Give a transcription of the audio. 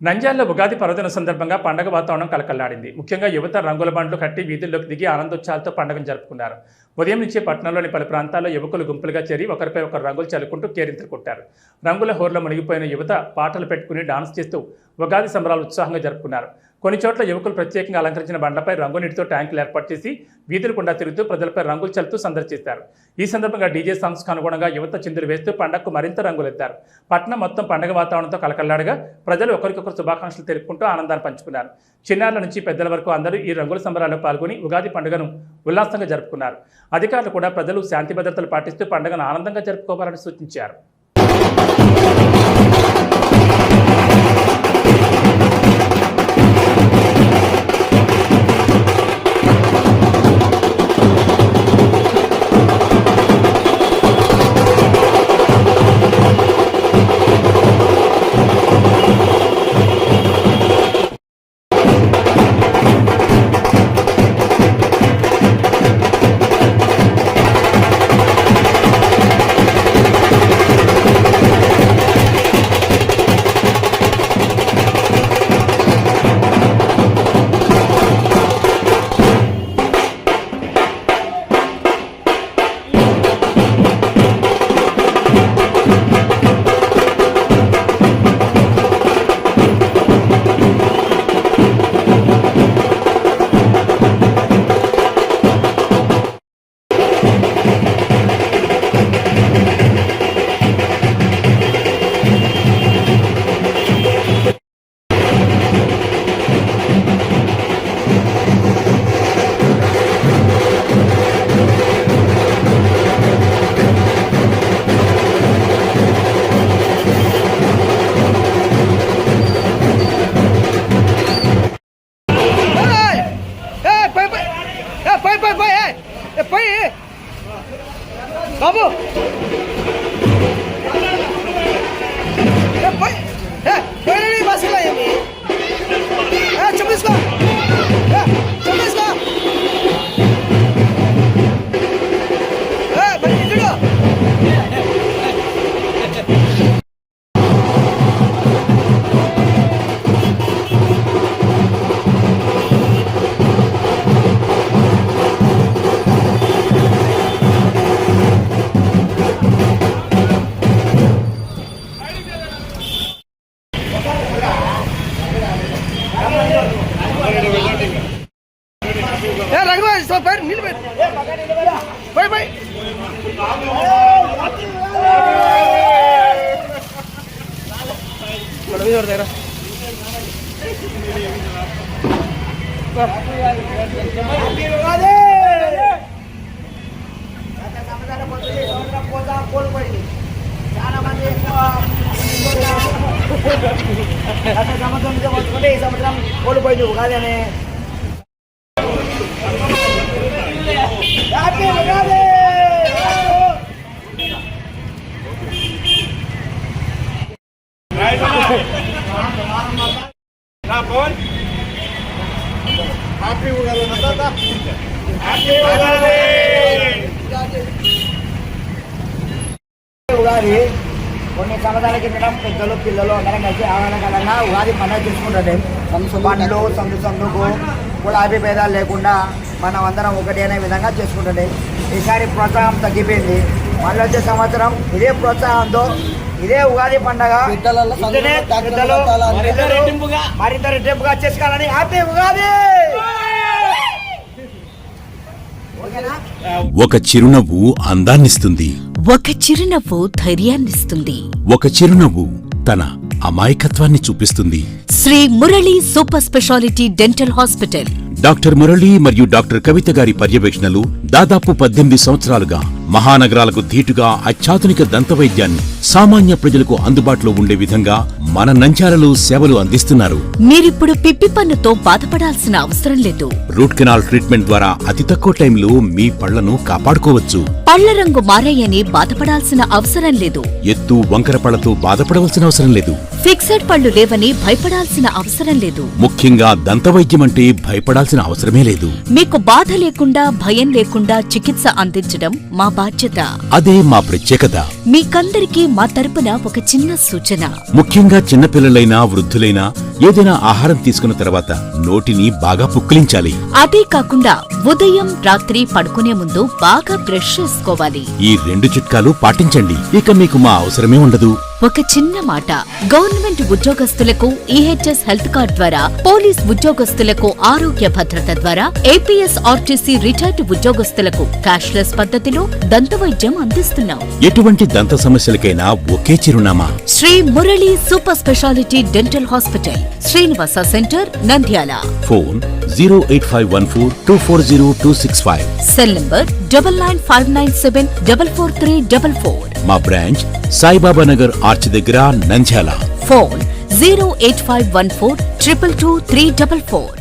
నంద్యాలలో ఉగాది పర్వదిన సందర్భంగా పండగ వాతావరణం కలకల్లాడింది. ముఖ్యంగా యువత రంగుల బండ్లు కట్టి వీధుల్లోకి దిగి ఆనందోత్సాహాలతో పండుగను జరుపుకున్నారు. ఉదయం నుంచే పట్టణంలోని పలు ప్రాంతాల్లో యువకులు గుంపులుగా చేరి ఒకరిపై ఒకరు రంగులు చల్లుకుంటూ కేరింతలు కొట్టారు. రంగుల హోర్లో మునిగిపోయిన యువత పాటలు పెట్టుకుని డాన్స్ చేస్తూ ఉగాది సంబరాలు ఉత్సాహంగా జరుపుకున్నారు. కొన్ని చోట్ల యువకులు ప్రత్యేకంగా అలంకరించిన బండ్లపై రంగు నీటితో ట్యాంకులు ఏర్పాటు చేసి వీధులు గుండా తిరుగుతూ ప్రజలపై రంగులు చల్లుతూ సందడి చేశారు. ఈ సందర్భంగా డీజే సాంగ్స్కు అనుగుణంగా యువత చిందులు వేస్తూ పండగకు మరింత రంగులెత్తారు. పట్టణం మొత్తం పండగ వాతావరణంతో కలకల్లాడగా ప్రజలు ఒకరికొకరు శుభాకాంక్షలు తెలుపుకుంటూ ఆనందాన్ని పంచుకున్నారు. చిన్నారుల నుంచి పెద్దల వరకు అందరూ ఈ రంగుల సంబరాల్లో పాల్గొని ఉగాది పండుగను ఉల్లాసంగా జరుపుకున్నారు. అధికారులు కూడా ప్రజలు శాంతి భద్రతలు పాటిస్తూ పండుగను ఆనందంగా జరుపుకోవాలని సూచించారు. బాబు బస్సులో చూపించుకో చూపించుకో చాలా మంది సంవత్సరం నుంచి వచ్చుకుంటే ఈ సంవత్సరం కోల్పోయింది ఉగాది అని. ఉగాది కొన్ని సంవత్సరాల కింద పెద్దలు పిల్లలు అందరం కలిసి ఆహ్లాదకరంగా ఉగాది పండుగ చేసుకుంటుంటే పండ్లు సందుకు గులాబీ భేదాలు లేకుండా మనం అందరం ఒకటి అనే విధంగా చేసుకుంటుండే. ఈసారి ప్రోత్సాహం తగ్గిపోయింది. మళ్ళీ వచ్చే సంవత్సరం ఇదే ప్రోత్సాహంతో ఇదే ఉగాది పండుగ మరింత రెట్టింపుగా చేసుకోవాలని హ్యాపీ ఉగాది. ఒక చిరునవ్వు అందాన్నిస్తుంది, ఒక చిరునవ్వు ధైర్యాన్నిస్తుంది, ఒక చిరునవ్వు తన అమాయకత్వాన్ని చూపిస్తుంది. Shri Murali super speciality dental hospital. Doctor Murali మరియు డాక్టర్ కవిత గారి పర్యవేక్షణలు దాదాపు 18 సంవత్సరాలుగా మహానగరాలకు ధీటుగా అత్యాధునిక దంతవైద్యాన్ని సామాన్య ప్రజలకు అందుబాటులో ఉండే విధంగా మన నంద్యాలలో సేవలు అందిస్తున్నారు. మీరిప్పుడు పిప్పి పన్నుతో బాధపడాల్సిన అవసరం లేదు. రూట్ కెనాల్ ట్రీట్మెంట్ ద్వారా అతి తక్కువ టైంలో మీ పళ్లను కాపాడుకోవచ్చు. పళ్ల రంగు మారాయని బాధపడాల్సిన అవసరం లేదు. ఎత్తు వంకర పళ్లతో బాధపడవలసిన అవసరం లేదు. ఫిక్సెడ్ పళ్లు లేవని భయపడాల్సిన అవసరం లేదు. ముఖ్యంగా దంతవైద్యం అంటే భయపడాల్సిన అవసరమే లేదు. మీకు బాధ లేకుండా భయం లేకుండా చికిత్స అందించడం మా బాధ్యత. అదే మా ప్రత్యేకత. మీకందరికీ మా తరపున ఒక చిన్న సూచన. ముఖ్యంగా చిన్నపిల్లలైనా వృద్ధులైనా ఏదైనా ఆహారం తీసుకున్న తర్వాత నోటిని బాగా పుక్కిలించాలి. అదే కాకుండా ఉదయం రాత్రి పడుకునే ముందు బాగా బ్రష్ చేసుకోవాలి. ఈ 2 చిట్కాలు పాటించండి, ఇక మీకు మా అవసరమే ఉండదు. ఒక చిన్న మాట, గవర్నమెంట్ ఉద్యోగస్తులకు ఈహెచ్ఎస్ హెల్త్ కార్డ్ ద్వారా, పోలీస్ ఉద్యోగస్తులకు ఆరోగ్య భద్రత ద్వారా, ఏపీఎస్ ఆర్టీసీ రిటైర్డ్ ఉద్యోగస్తులకు క్యాష్లెస్ పద్ధతిలో దంతవైద్యం అందిస్తున్నాం. ఎటువంటి దంత సమస్యలకైనా ఒకే చిరునామా, Shri Murali super speciality dental hospital, Srinivasa centre, Nandyal. Phone 08514240265. Cell number 9959744344. మా బ్రాంచ్ సాయిబాబా నగర్ ఆర్చ్ దగ్గర, నంద్యాల. ఫోన్ 08514222344.